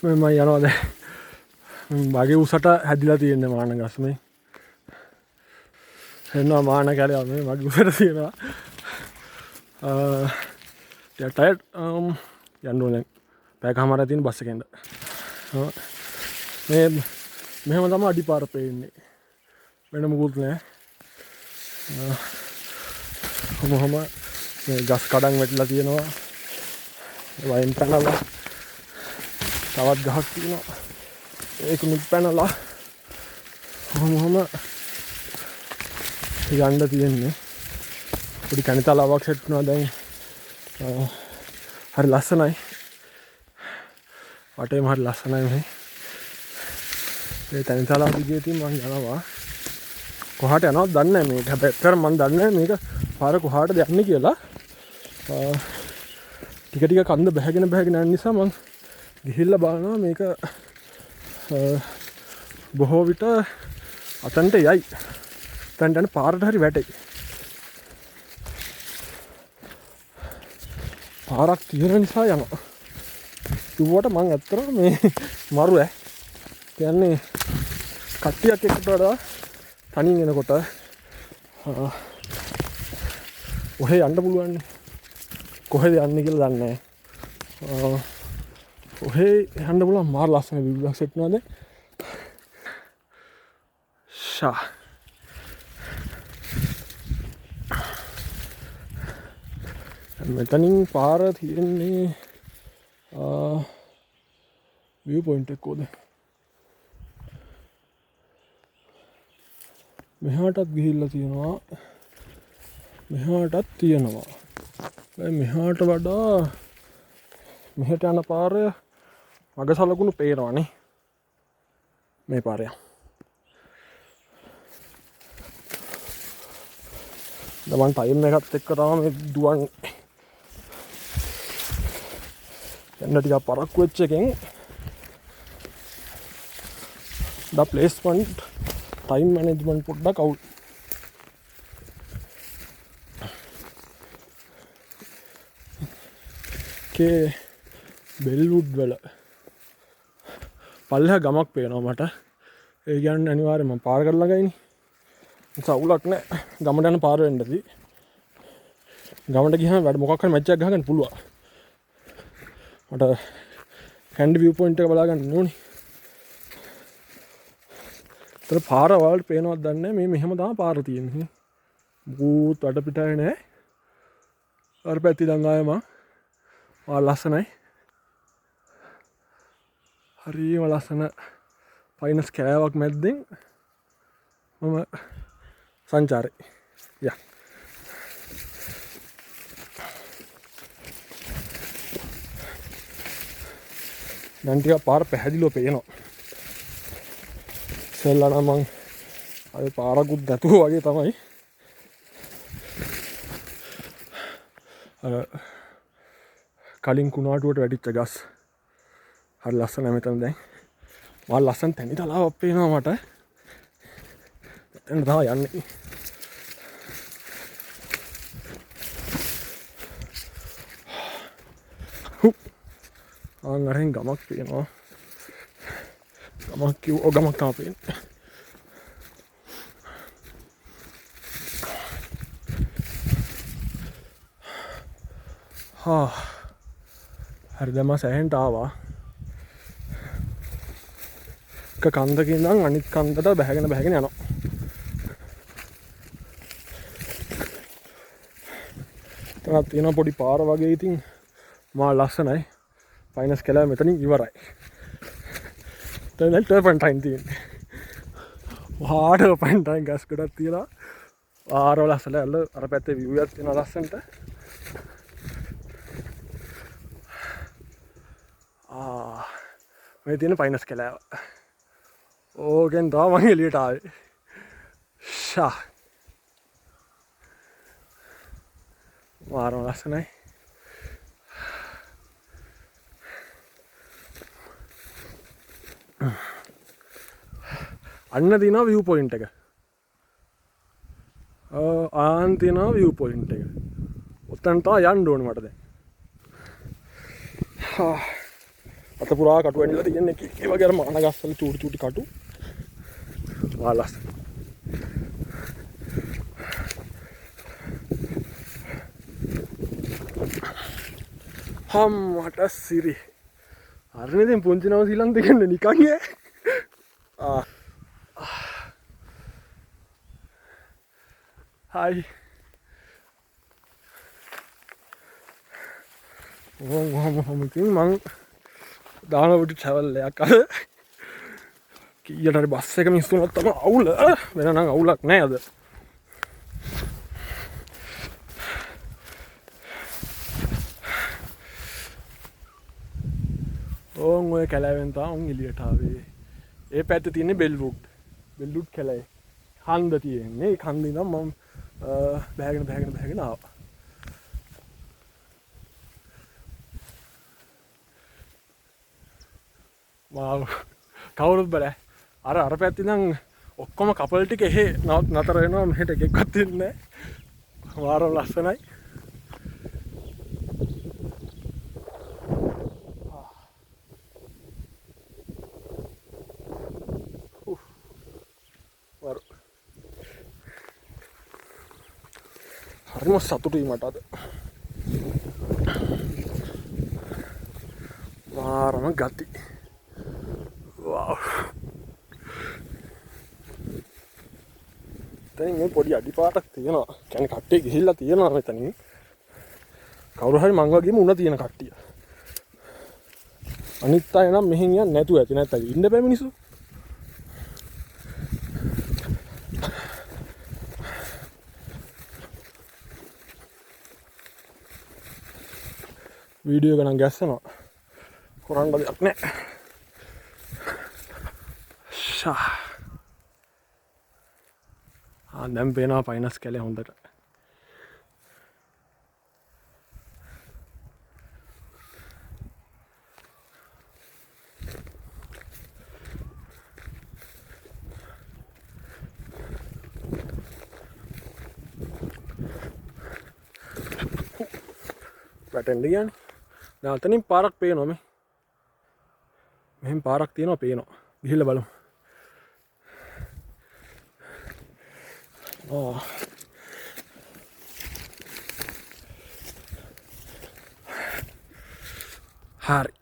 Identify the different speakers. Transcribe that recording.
Speaker 1: මම යනවා දැන්. මගේ උසට හැදිලා තියෙන්නේ මාන ගස් මේ. එනවා මාන කැලේ මේ මගේ උසට තියෙනවා. ටයර්ඩ් යන්න ඕනේ. පැයකමාරක් තියෙන බස් එකෙන්ද. මේ මෙහෙම තමයි අඩිපාර පේන්නේ. වෙන මොකුත් නෑ. කොහොම මේ ගස් කඩන් වැටිලා තියෙනවා. වයින් පැනලා තවත් ගහක් තියෙනවා. ඒකුත් පැනලා කොහොම යන්න තියෙන්නේ. පොඩි කණිතලාවක් සෙට් වුණා දැන්. හරි ලස්සනයි. වටේම හරි ලස්සනයි මේ. මේ කණිතලාව දිගේ තියෙන මම යනවා. කොහාට යනවද දන්නේ නැහැ මේක. හැබැයි අතර මම දන්නේ නැහැ මේක පාර කොහාටද යන්නේ කියලා. ටික ටික කන්ද බැහැගෙන යන නිසා මම ගිහිල්ලා බලනවා මේක බොහෝ විට අතන්ට යයි. අතන්ට යන පාරට හරි වැටෙයි. පාරක් තියෙන නිසා යනවා. කිව්වට මම ඇත්තටම මේ මරු කියන්නේ කට්ටියක් එක්කට වඩා තනියෙන් එනකොට ඔහේ යන්න පුළුවන්. කොහෙද යන්නේ කියලා දන්නේ නැහැ. ඔහේ යන්න පුළුවන් මාර ලස්සන විව්වක් සෙට් වෙනවාද? ෂා. මෙතනින් පාර තියෙන්නේ view point එක කොහෙද? මෙහාටත් ගිහිල්ලා තියෙනවා. මෙහාටත් තියෙනවා. මෙහාට වඩා මෙහෙට යන පාර මග සලකුණු පේනවනේ. මේ පාරය. දැන් ටයිම් එකත් එක්ක තමයි දුවන්නේ. යන්න ටිකක් පරක්කු වෙච්ච එකෙන් ද ප්ලේස්මන්ට් ටයිම් මැනේජ්මන්ට් පොඩ්ඩක් අවුල්. බෙල්වුඩ් වල පල්ලෙහා ගමක් පේනවා මට. ඒ කියන්නේ අනිවාර්යයෙන්ම පාර කරලා ගයිනේ. සවුලක් නැහැ. ගමට යන පාර වෙන්නදී. ගමට ගියාම වැඩ මොකක් හරි මැච් එකක් ගහගන්න පුළුවන්. මට හැන්ඩ් view point එක බලා ගන්න ඕනේ. තර පාර වලට පේනවද දන්නේ නැහැ. මේ මෙහෙම තමයි පාර තියෙන්නේ. බූත් වඩ පිටාවේ නැහැ. අර පැත්තේ දන් ආයම ලස්සනයි. හරිම ලස්සන පයින්ස් කෑවක් මැද්දෙන් මම සංචාරේ. යා. දැන් ටික පාර පැහැදිලිව පේනවා. ඉස්සෙල්ලා නම් මං අර පාරකුත් නැතුව වගේ තමයි. කලින් කුණාටුවට වැටිච්ච ගස්. හරි ලස්සනයි මෙතන දැන්. මා ලස්සන තැනි තලාවක් පේනවා මට. එතන තමයි යන්නේ. අරෙන් ගමක් පේනවා. ගමක් තමයි පේන්නේ. හරි දැන් මම සෑහෙන්ට ආවා. එක කන්දකින් ඉඳන් අනිත් කන්දට බැහැගෙන යනවා. තවත් තියෙන පොඩි පාර වගේ ඉතින් මා ලස්සනයි. ෆයිනස් කැලෑ මෙතනින් ඉවරයි. දැන් ටර්පන්ටයින් තියෙන්නේ. වහාට ටර්පන්ටයින් ගස් ගොඩක් තියලා ආරවල අසල අර පැත්තේ view එකක් තියෙනවා ලස්සනට. මේ තියෙන ෆයිනස් කැලෑව. ඕකෙන් තමයි මම එළියට ආවේ. ෂා. මාරම ලස්සනයි. අන්න තියෙනවා view point එක. ආන් තියෙනවා view point එක. උත්තන්ට යන්න ඕනේ මට දැන්. අත පුරා කටු ඇනිලා තියෙන එක. ඒ වගේ අර මාන ගස්වල චූටි චූටි කටු. ආලස්. මට සිරි. අරනේ දැන් පුංචි නව ශ්‍රී ලංකාවේ දෙකන්න නිකන් ඈ. හයි. ඉතින් මං දාන උඩ ට්‍රැවල් එකක් අද කීයට හරි බස් එක මිස් වුණොත් තමයි අවුල. වෙන නම් අවුලක් නෑ අද. ඕන් ඔය කැලෑවෙන් තමයි එළියට ආවේ. ඒ පැත්තේ තියෙන්නේ බෙල්වුඩ්. බෙල්වුඩ් කැලෑ. හන්ද තියෙන්නේ. ඒ හන්දේ නම් මම බෑගෙන ආවා. වාව්. කවුරුත් බෑ. අර පැත්තේ නම් ඔක්කොම කපල් ටික එහෙ නතර වෙනවා. මෙහෙට එකෙක්වත් ඉන්නේ නැහැ. වාරම ලස්සනයි. හරිම සතුටුයි මට අද. වාරම ගති. වාව්. දැන් මේ පොඩි අඩිපාටක් තියෙනවා. කියන්නේ කට්ටිය ගිහිල්ලා තියෙනවා මෙතනින්. කවුරු හරි මං වගේම උණ තියෙන කට්ටිය. අනිත් අය නම් මෙහෙන් යන්නේ නැතුව ඇති. නැත්නම් ඉන්න බෑ මිනිස්සු. වීඩියෝ එක නම් ගැස්සනවා. කරන්න දෙයක් නැහැ. දැන් පේනවා පයිනස් කැලේ හොඳට. වැටෙන්න ගියානේ. දැන් අතනින් පාරක් පේනවා මේ. මෙහෙන් පාරක් තියෙනවා පේනවා. ගිහිල්ලා බලමු. හරි.